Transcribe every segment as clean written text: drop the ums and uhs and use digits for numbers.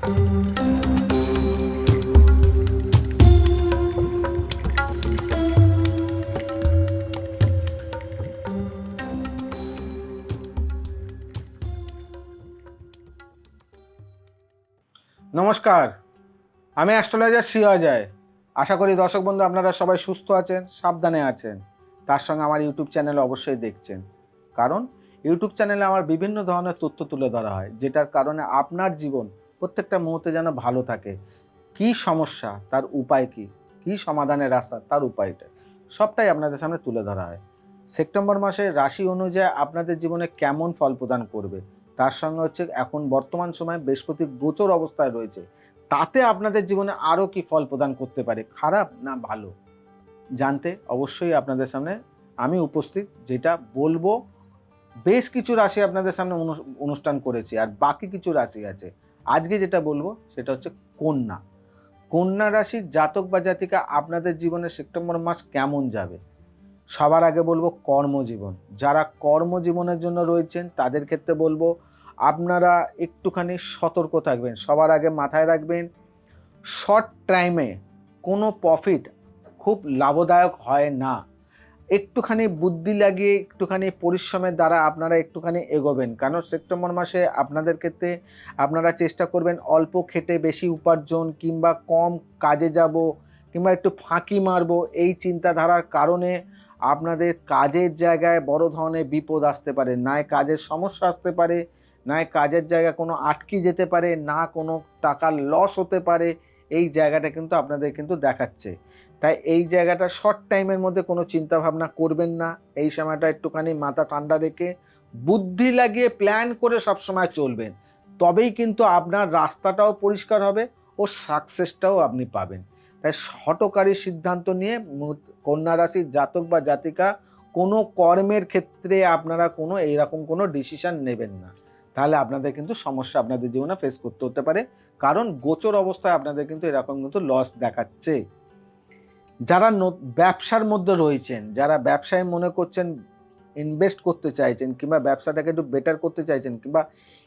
নমস্কার, আমি অ্যাস্ট্রোলজার শ্রী অজয়। আশা করি দর্শক বন্ধু আপনারা সবাই সুস্থ আছেন, সাবধানে আছেন। তার সঙ্গে আমার ইউটিউব চ্যানেল অবশ্যই দেখছেন, কারণ ইউটিউব চ্যানেলে আমার বিভিন্ন ধরনের তথ্য তুলে ধরা হয়, যেটার কারণে আপনার জীবন প্রত্যেকটা মুহূর্তে যেন ভালো থাকে। কি সমস্যা, তার উপায় কি সমাধানের রাস্তা, তার উপায়টা সবটাই আপনাদের সামনে তুলে ধরা হয়। সেপ্টেম্বর মাসে রাশি অনুযায়ী আপনাদের জীবনে কেমন ফল প্রদান করবে, তার সঙ্গে হচ্ছে এখন বর্তমান সময়ে বৃহস্পতি গোচর অবস্থায় রয়েছে, তাতে আপনাদের জীবনে আরও কি ফল প্রদান করতে পারে, খারাপ না ভালো, জানতে অবশ্যই আপনাদের সামনে আমি উপস্থিত। যেটা বলবো, বেশ কিছু রাশি আপনাদের সামনে অনুষ্ঠান করেছি, আর বাকি কিছু রাশি আছে। আজকে যেটা বলবো সেটা হচ্ছে কন্যা। কন্যা রাশির জাতক বা জাতিকা আপনাদের জীবনে সেপ্টেম্বর মাস কেমন যাবে। সবার আগে বলবো কর্মজীবন। যারা কর্মজীবনের জন্য রয়েছেন তাদের ক্ষেত্রে বলবো আপনারা একটুখানি সতর্ক থাকবেন। সবার আগে মাথায় রাখবেন, শর্ট টাইমে কোনো প্রফিট খুব লাভদায়ক হয় না। একটুখানি বুদ্ধি লাগিয়ে, একটুখানি পরিশ্রমের দ্বারা আপনারা একটুখানি এগোবেন। কারণ সেপ্টেম্বর মাসে আপনাদের ক্ষেত্রে আপনারা চেষ্টা করবেন অল্প খেটে বেশি উপার্জন, কিংবা কম কাজে যাব, কিংবা একটু ফাঁকি মারবো, এই চিন্তাধারার কারণে আপনাদের কাজের জায়গায় বড় ধরনের বিপদ আসতে পারে। নয় কাজের সমস্যা আসতে পারে, নয় কাজের জায়গা কোনো আটকে যেতে পারে, না কোনো টাকার লস হতে পারে। এই জায়গাটা কিন্তু আপনাদের কিন্তু দেখাচ্ছে। তাই এই জায়গাটা শর্ট টাইমের মধ্যে কোনো চিন্তা ভাবনা করবেন না। এই সময়টা একটুখানি মাথা ঠান্ডা রেখে বুদ্ধি লাগিয়ে প্ল্যান করে সবসময় চলবেন, তবেই কিন্তু আপনার রাস্তাটাও পরিষ্কার হবে ও সাকসেসটাও আপনি পাবেন। তাই হঠকারী সিদ্ধান্ত নিয়ে কন্যা রাশির জাতক বা জাতিকা কোনো কর্মের ক্ষেত্রে আপনারা কোনো এইরকম কোনো ডিসিশন নেবেন না, তাহলে আপনাদের কিন্তু সমস্যা আপনাদের জীবনে ফেস করতে হতে পারে। কারণ গোচর অবস্থায় আপনাদের কিন্তু এরকম কিন্তু লস দেখাচ্ছে। যারা ব্যবসার মধ্যে রয়েছেন, যারা ব্যবসায় মনে করছেন ইনভেস্ট করতে চাইছেন, কিংবা ব্যবসাটাকে একটু বেটার করতে চাইছেন, কিংবা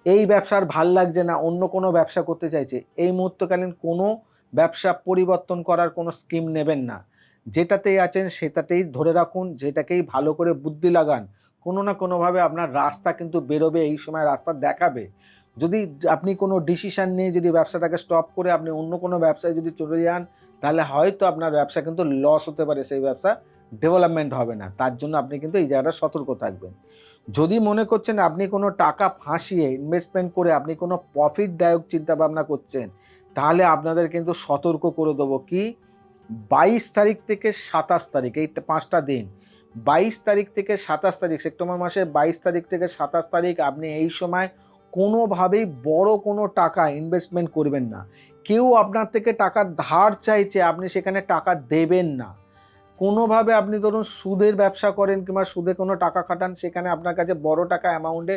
এই ব্যবসার ভাল লাগছে না অন্য কোনো ব্যবসা করতে চাইছে, এই মুহূর্তকালীন কোনো ব্যবসা পরিবর্তন করার কোনো স্কিম নেবেন না। যেটাতেই আছেন সেটাতেই ধরে রাখুন, যেটাকেই ভালো করে বুদ্ধি লাগান। কোনো না কোনোভাবে আপনার রাস্তা কিন্তু বেরোবে, এই সময় রাস্তা দেখাবে। যদি আপনি কোনো ডিসিশান নিয়ে যদি ব্যবসাটাকে স্টপ করে আপনি অন্য কোনো ব্যবসায় যদি চলে যান, তাহলে হয়তো আপনার ব্যবসা কিন্তু লস হতে পারে, সেই ব্যবসা ডেভেলপমেন্ট হবে না। তার জন্য আপনি কিন্তু এই জায়গাটা সতর্ক থাকবেন। যদি মনে করছেন আপনি কোনো টাকা ফাঁসিয়ে ইনভেস্টমেন্ট করে আপনি কোনো প্রফিটদায়ক চিন্তাভাবনা করছেন, তাহলে আপনাদের কিন্তু সতর্ক করে দেবো কি, 22 তারিখ থেকে 27 তারিখ, এই 5টা দিন, 22 তারিখ থেকে 27 তারিখ, সেপ্টেম্বর মাসের 22 তারিখ থেকে 27 তারিখ আপনি এই সময় কোনোভাবেই বড় কোনো টাকা ইনভেস্টমেন্ট করবেন না। কেউ আপনার থেকে টাকা ধার চাইছে, আপনি সেখানে টাকা দেবেন না। কোনোভাবে আপনি ধরুন সুদের ব্যবসা করেন, কিংবা সুদে কোনো টাকা খাটান, সেখানে আপনার কাছে বড় টাকা অ্যামাউন্টে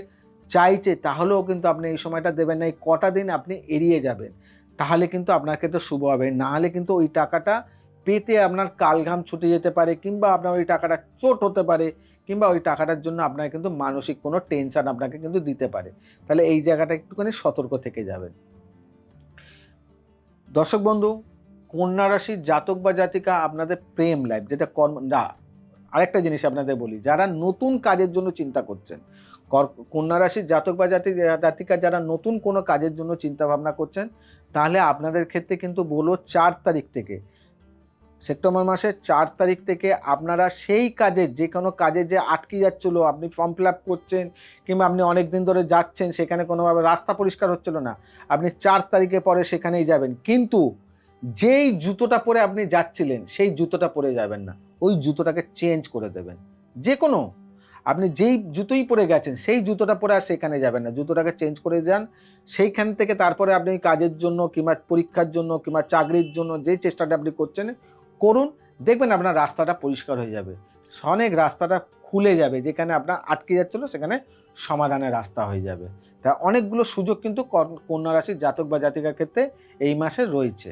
চাইছে, তাহলেও কিন্তু আপনি এই সময়টা দেবেন না। এই কটা দিন আপনি এড়িয়ে যাবেন, তাহলে কিন্তু আপনার ক্ষেত্রে শুভ হবে। না হলে কিন্তু ওই টাকাটা পেতে আপনার কালঘাম ছুটে যেতে পারে, কিংবা আপনার ওই টাকাটা চোট হতে পারে, কিংবা ওই টাকাটার জন্য আপনার কিন্তু মানসিক কোনো টেনশন আপনাকে কিন্তু দিতে পারে। তাহলে এই জায়গাটা একটুখানি সতর্ক থেকে যাবেন। দর্শক বন্ধু, কন্যা রাশির জাতক বা জাতিকা আপনাদের প্রেম লাইফ, যেটা কর্ম না, আরেকটা জিনিস আপনাদের বলি, যারা নতুন কাজের জন্য চিন্তা করছেন, কন্যা রাশির জাতক বা জাতিকা যারা নতুন কোনো কাজের জন্য চিন্তা ভাবনা করছেন, তাহলে আপনাদের ক্ষেত্রে কিন্তু বলবো 4 তারিখ থেকে, সেপ্টেম্বর মাসের 4 তারিখ থেকে আপনারা সেই কাজে, যে কোনো কাজে যে আটকে যাচ্ছিলো, আপনি ফর্ম ফিল আপ করছেন, কিংবা আপনি অনেক দিন ধরে যাচ্ছেন, সেখানে কোনোভাবে রাস্তা পরিষ্কার হচ্ছিল না, আপনি 4 তারিখে পরে সেখানেই যাবেন। কিন্তু যেই জুতোটা পরে আপনি যাচ্ছিলেন সেই জুতোটা পরে যাবেন না, ওই জুতোটাকে চেঞ্জ করে দেবেন। যে কোনো, আপনি যেই জুতোই পরে গেছেন সেই জুতোটা পরে আর সেখানে যাবেন না, জুতোটাকে চেঞ্জ করে যান। সেইখান থেকে তারপরে আপনি কাজের জন্য, কিংবা পরীক্ষার জন্য, কিংবা চাকরির জন্য যে চেষ্টাটা আপনি করছেন করুন, দেখবেন আপনার রাস্তাটা পরিষ্কার হয়ে যাবে, অনেক রাস্তাটা খুলে যাবে, যেখানে আপনার আটকে যাচ্ছিলো সেখানে সমাধানের রাস্তা হয়ে যাবে। তা অনেকগুলো সুযোগ কিন্তু কন্যা রাশির জাতক বা জাতিকার ক্ষেত্রে এই মাসে রয়েছে।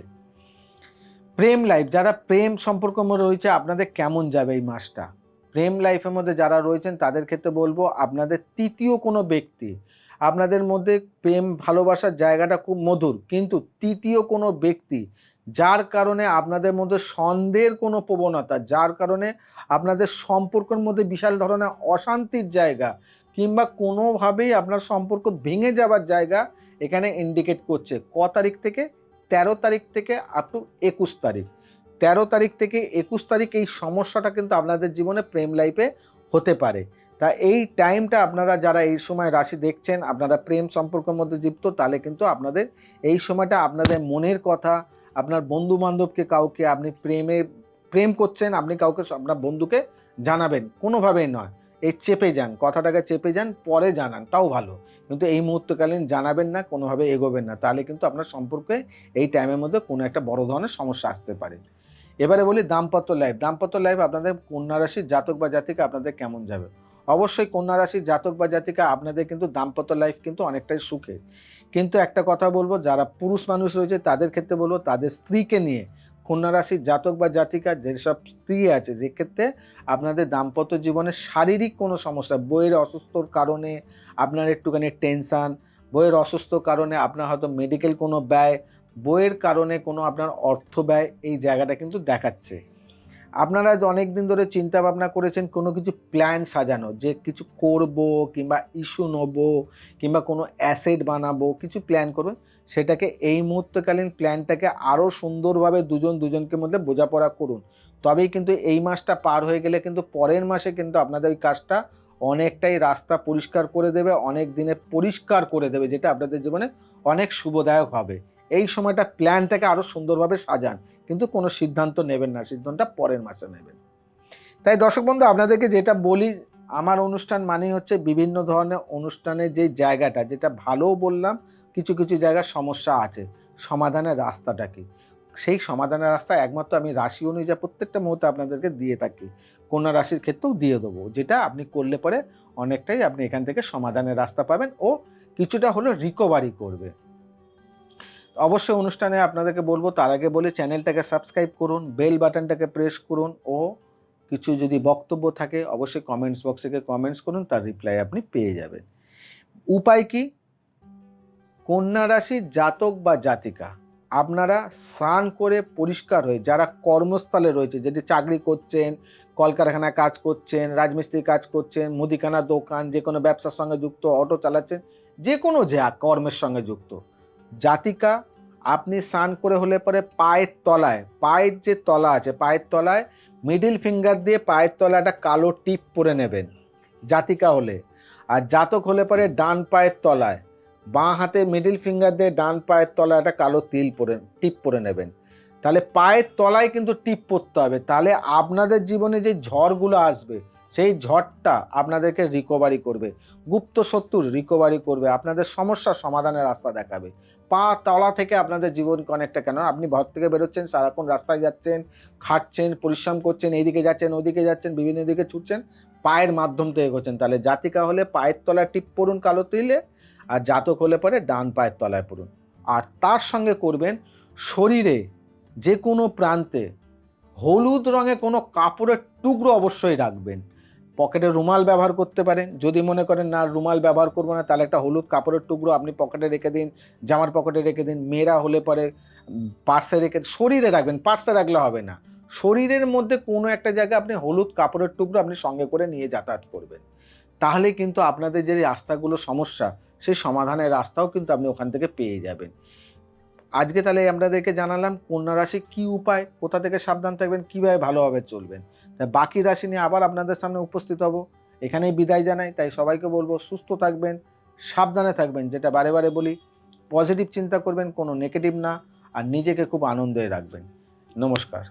প্রেম লাইফ, যারা প্রেম সম্পর্ক রয়েছে, আপনাদের কেমন যাবে এই মাসটা। প্রেম লাইফের মধ্যে যারা রয়েছেন তাদের ক্ষেত্রে বলবো, আপনাদের তৃতীয় কোনো ব্যক্তি আপনাদের মধ্যে প্রেম ভালোবাসার জায়গাটা খুব মধুর, কিন্তু তৃতীয় কোনো ব্যক্তি যার কারণে আপনাদের মধ্যে সন্দেহের কোনো প্রবণতা, যার কারণে আপনাদের সম্পর্কের মধ্যে বিশাল ধরনের অশান্তির জায়গা কিংবা কোনোভাবেই আপনার সম্পর্ক ভেঙে যাওয়ার জায়গা এখানে ইন্ডিকেট করছে। ক তারিখ থেকে? 13 তারিখ থেকে আপ টু 21 তারিখ। 13 তারিখ থেকে 21 তারিখ এই সমস্যাটা কিন্তু আপনাদের জীবনে প্রেম লাইফে হতে পারে। তা এই টাইমটা আপনারা যারা এই সময় রাশি দেখছেন, আপনারা প্রেম সম্পর্কের মধ্যে যুক্ত, তাহলে কিন্তু আপনাদের এই সময়টা আপনাদের মনের কথা, আপনার বন্ধুবান্ধবকে কাউকে আপনি প্রেম করছেন, আপনি কাউকে আপনার বন্ধুকে জানাবেন, কোনোভাবেই নয়। এই চেপে যান, কথাটাকে চেপে যান, পরে জানান, তাও ভালো, কিন্তু এই মুহূর্তকালীন জানাবেন না, কোনোভাবে এগোবেন না, তাহলে কিন্তু আপনার সম্পর্কে এই টাইমের মধ্যে কোনো একটা বড় ধরনের সমস্যা আসতে পারে। এবারে বলি দাম্পত্য লাইফ। দাম্পত্য লাইফ আপনাদের কন্যা রাশির জাতক বা জাতিকা আপনাদের কেমন যাবে? অবশ্যই কন্যা রাশির জাতক বা জাতিকা আপনাদের কিন্তু দাম্পত্য লাইফ কিন্তু অনেকটাই সুখের। কিন্তু একটা কথা বলবো, যারা পুরুষ মানুষ রয়েছে তাদের ক্ষেত্রে বলবো, তাদের স্ত্রীকে নিয়ে কন্যা রাশির জাতক বা জাতিকা যেসব স্ত্রী আছে, যে ক্ষেত্রে আপনাদের দাম্পত্য জীবনে শারীরিক কোনো সমস্যা, বইয়ের অসুস্থর কারণে আপনার একটুখানি টেনশান, বইয়ের অসুস্থ কারণে আপনার হয়তো মেডিকেল কোনো ব্যয়, বইয়ের কারণে কোনো আপনার অর্থ ব্যয়, এই জায়গাটা কিন্তু দেখাচ্ছে। আপনারা অনেক দিন ধরে চিন্তা ভাবনা করেছেন কোনো কিছু প্ল্যান সাজানো, যে কিছু করব কিংবা ইস্যু নেব কিংবা কোনো অ্যাসেট বানাবো, কিছু প্ল্যান করবেন, সেটাকে এই মুহূর্তকালীন প্ল্যানটাকে আরও সুন্দরভাবে দুজনকে মধ্যে বোঝাপড়া করুন। তবেই কিন্তু এই মাসটা পার হয়ে গেলে কিন্তু পরের মাসে কিন্তু আপনাদের ওই কাজটা অনেকটাই রাস্তা পরিষ্কার করে দেবে, অনেক দিনে পরিষ্কার করে দেবে, যেটা আপনাদের জীবনে অনেক শুভদায়ক হবে। এই সময়টা প্ল্যানটাকে আরও সুন্দরভাবে সাজান, কিন্তু কোনো সিদ্ধান্ত নেবেন না, সিদ্ধান্তটা পরের মাসে নেবেন। তাই দর্শক বন্ধু, আপনাদেরকে যেটা বলি, আমার অনুষ্ঠান মানেই হচ্ছে বিভিন্ন ধরনের অনুষ্ঠানের যে জায়গাটা, যেটা ভালোও বললাম, কিছু কিছু জায়গার সমস্যা আছে, সমাধানের রাস্তাটা কি, সেই সমাধানের রাস্তা একমাত্র আমি রাশি অনুযায়ী প্রত্যেকটা মুহূর্তে আপনাদেরকে দিয়ে থাকি। কন্যা রাশির ক্ষেত্রেও দিয়ে দেবো, যেটা আপনি করলে পরে অনেকটাই আপনি এখান থেকে সমাধানের রাস্তা পাবেন ও কিছুটা হলেও রিকভারি করবে। অবশ্যই অনুষ্ঠানে আপনাদেরকে বলবো, তার আগে বলে চ্যানেলটাকে সাবস্ক্রাইব করুন, বেল বাটনটাকে প্রেস করুন, ও কিছু যদি বক্তব্য থাকে অবশ্যই কমেন্টস বক্সে কমেন্টস করুন, তার রিপ্লাই আপনি পেয়ে যাবেন। উপায় কি? কন্যা রাশির জাতক বা জাতিকা আপনারা স্নান করে পরিষ্কার হয়ে, যারা কর্মস্থলে রয়েছে, যেটি চাকরি করছেন, কলকারখানায় কাজ করছেন, রাজমিস্ত্রি কাজ করছেন, মুদিখানা দোকান, যে কোনো ব্যবসার সঙ্গে যুক্ত, অটো চালাচ্ছেন, যে কোনো কর্মের সঙ্গে যুক্ত জাতিকা, আপনি স্নান করে হলে পরে পায়ের তলায়, পায়ের যে তলা আছে, পায়ের তলায় মিডিল ফিঙ্গার দিয়ে পায়ের তলায় একটা কালো টিপ পরে নেবেন জাতিকা হলে। আর জাতক হলে পরে ডান পায়ের তলায়, বাঁ হাতে মিডিল ফিঙ্গার দিয়ে ডান পায়ের তলায় একটা কালো টিপ পরে নেবেন। তাহলে পায়ের তলায় কিন্তু টিপ পরতে হবে, তাহলে আপনাদের জীবনে যে ঝড়গুলো আসবে, সেই ঝড়টা আপনাদেরকে রিকভারি করবে, গুপ্ত শত্রুর রিকভারি করবে, আপনাদের সমস্যার সমাধানের রাস্তা দেখাবে। পা তলা থেকে আপনাদের জীবনকে অনেকটা, কেন আপনি ঘর থেকে বেরোচ্ছেন, সারাক্ষণ রাস্তায় যাচ্ছেন, খাটছেন, পরিশ্রম করছেন, এইদিকে যাচ্ছেন, ওইদিকে যাচ্ছেন, বিভিন্ন দিকে ছুটছেন, পায়ের মাধ্যম থেকে এগোচ্ছেন। তাহলে জাতিকা হলে পায়ের তলায় টিপ পরুন কালো তিলে, আর জাতক হলে পরে ডান পায়ের তলায় পড়ুন। আর তার সঙ্গে করবেন শরীরে যে কোনো প্রান্তে হলুদ রঙে কোনো কাপড়ের টুকরো অবশ্যই রাখবেন। পকেটে রুমাল ব্যবহার করতে পারেন, যদি মনে করেন না রুমাল ব্যবহার করবো না, তাহলে একটা হলুদ কাপড়ের টুকরো আপনি পকেটে রেখে দিন, জামার পকেটে রেখে দিন। মেয়েরা হলে পরে পার্সে রেখে, শরীরে রাখবেন, পার্সে রাখলে হবে না, শরীরের মধ্যে কোনো একটা জায়গায় আপনি হলুদ কাপড়ের টুকরো আপনি সঙ্গে করে নিয়ে যাতায়াত করবেন। তাহলে কিন্তু আপনাদের যে রাস্তাগুলো সমস্যা, সেই সমাধানের রাস্তাও কিন্তু আপনি ওখান থেকে পেয়ে যাবেন। আজকে তাহলে আপনাদেরকে জানালাম কন্যা রাশি কী উপায়, কোথা থেকে সাবধান থাকবেন, কীভাবে ভালোভাবে চলবেন। তাই বাকি রাশি নিয়ে আবার আপনাদের সামনে উপস্থিত হব। এখানেই বিদায় জানাই। তাই সবাইকে বলবো সুস্থ থাকবেন, সাবধানে থাকবেন, যেটা বারে বারে বলি, পজিটিভ চিন্তা করবেন, কোনো নেগেটিভ না, আর নিজেকে খুব আনন্দে রাখবেন। নমস্কার।